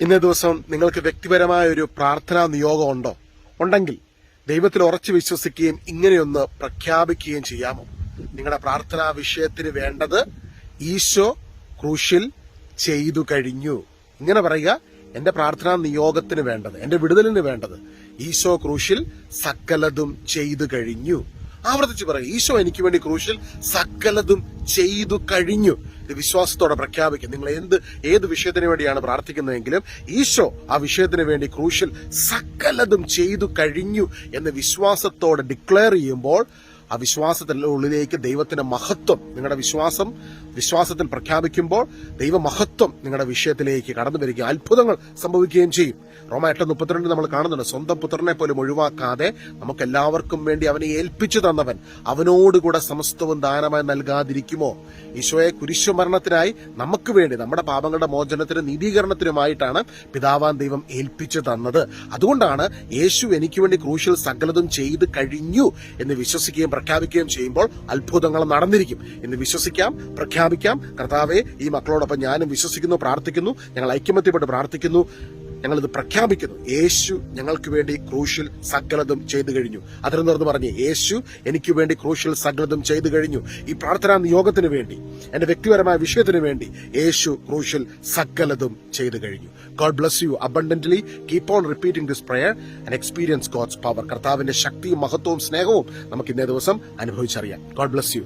ഇന്നേ ദിവസം നിങ്ങൾക്ക് വ്യക്തിപരമായ ഒരു പ്രാർത്ഥനാ നിയോഗം ഉണ്ടോ? ഉണ്ടെങ്കിൽ ദൈവത്തിൽ ഉറച്ചു വിശ്വസിക്കുകയും ഇങ്ങനെയൊന്ന് പ്രഖ്യാപിക്കുകയും ചെയ്യാമോ? നിങ്ങളുടെ പ്രാർത്ഥനാ വിഷയത്തിന് വേണ്ടത് ഈശോ ക്രൂശിൽ ചെയ്തു കഴിഞ്ഞു. ഇങ്ങനെ പറയുക, എന്റെ പ്രാർത്ഥനാ നിയോഗത്തിന് വേണ്ടത്, എന്റെ വിടുതലിന് വേണ്ടത് ഈശോ ക്രൂശിൽ സകലതും ചെയ്തു കഴിഞ്ഞു. ആവർത്തിച്ച് പറയുക, ഈശോ എനിക്ക് വേണ്ടി ക്രൂശിൽ സകലതും ചെയ്തു കഴിഞ്ഞു. ഇത് വിശ്വാസത്തോടെ പ്രഖ്യാപിക്കും. നിങ്ങൾ ഏത് വിഷയത്തിന് വേണ്ടിയാണ് പ്രാർത്ഥിക്കുന്നതെങ്കിലും ഈശോ ആ വിഷയത്തിന് വേണ്ടി ക്രൂശിൽ സകലതും ചെയ്തു കഴിഞ്ഞു എന്ന് വിശ്വാസത്തോടെ ഡിക്ലെയർ ചെയ്യുമ്പോൾ ആ വിശ്വാസത്തിന്റെ ഉള്ളിലേക്ക് ദൈവത്തിന്റെ മഹത്വം, നിങ്ങളുടെ വിശ്വാസത്തിൽ പ്രഖ്യാപിക്കുമ്പോൾ ദൈവമഹത്വം നിങ്ങളുടെ വിഷയത്തിലേക്ക് കടന്നു വരികയും അത്ഭുതങ്ങൾ സംഭവിക്കുകയും ചെയ്യും. റോമ 8:32 നമ്മൾ കാണുന്നുണ്ട്, സ്വന്തം പുത്രനെ പോലും ഒഴിവാക്കാതെ നമുക്ക് എല്ലാവർക്കും വേണ്ടി അവനെ ഏൽപ്പിച്ചു തന്നവൻ അവനോടുകൂടെ സമസ്തവും ദാനമായി നൽകാതിരിക്കുമോ? ഈശോയെ കുരിശുമരണത്തിനായി നമുക്ക് വേണ്ടി, നമ്മുടെ പാപങ്ങളുടെ മോചനത്തിനും നീതീകരണത്തിനുമായിട്ടാണ് പിതാവാൻ ദൈവം ഏൽപ്പിച്ചു തന്നത്. അതുകൊണ്ടാണ് യേശു എനിക്ക് വേണ്ടി ക്രൂശിൽ സകലതും ചെയ്ത് കഴിഞ്ഞു എന്ന് വിശ്വസിക്കുകയും പ്രഖ്യാപിക്കുകയും ചെയ്യുമ്പോൾ അത്ഭുതങ്ങൾ നടന്നിരിക്കും എന്ന് വിശ്വസിക്കാം, പ്രഖ്യാപിക്കാം. കർത്താവെ, ഈ മക്കളോടൊപ്പം ഞാനും വിശ്വസിക്കുന്നു, പ്രാർത്ഥിക്കുന്നു, ഞങ്ങൾ ഐക്യമത്യപ്പെട്ട് പ്രാർത്ഥിക്കുന്നു, ഞങ്ങളിത് പ്രഖ്യാപിക്കുന്നു. യേശു ഞങ്ങൾക്ക് വേണ്ടി ക്രൂശിൽ സകലതും ചെയ്തു കഴിഞ്ഞു. അതിന് തുറന്ന് പറഞ്ഞ്, യേശു എനിക്ക് വേണ്ടി ക്രൂശിൽ സകലതും ചെയ്തു കഴിഞ്ഞു. ഈ പ്രാർത്ഥനാ നിയോഗത്തിന് വേണ്ടി, എന്റെ വ്യക്തിപരമായ വിഷയത്തിന് വേണ്ടി യേശു ക്രൂശിൽ സകലതും ചെയ്തു കഴിഞ്ഞു. God bless you abundantly. Keep on repeating this prayer and experience God's power. കർത്താവിന്റെ ശക്തിയും മഹത്വവും സ്നേഹവും നമുക്ക് ഇന്നേ ദിവസം അനുഭവിച്ചറിയാം. God bless you.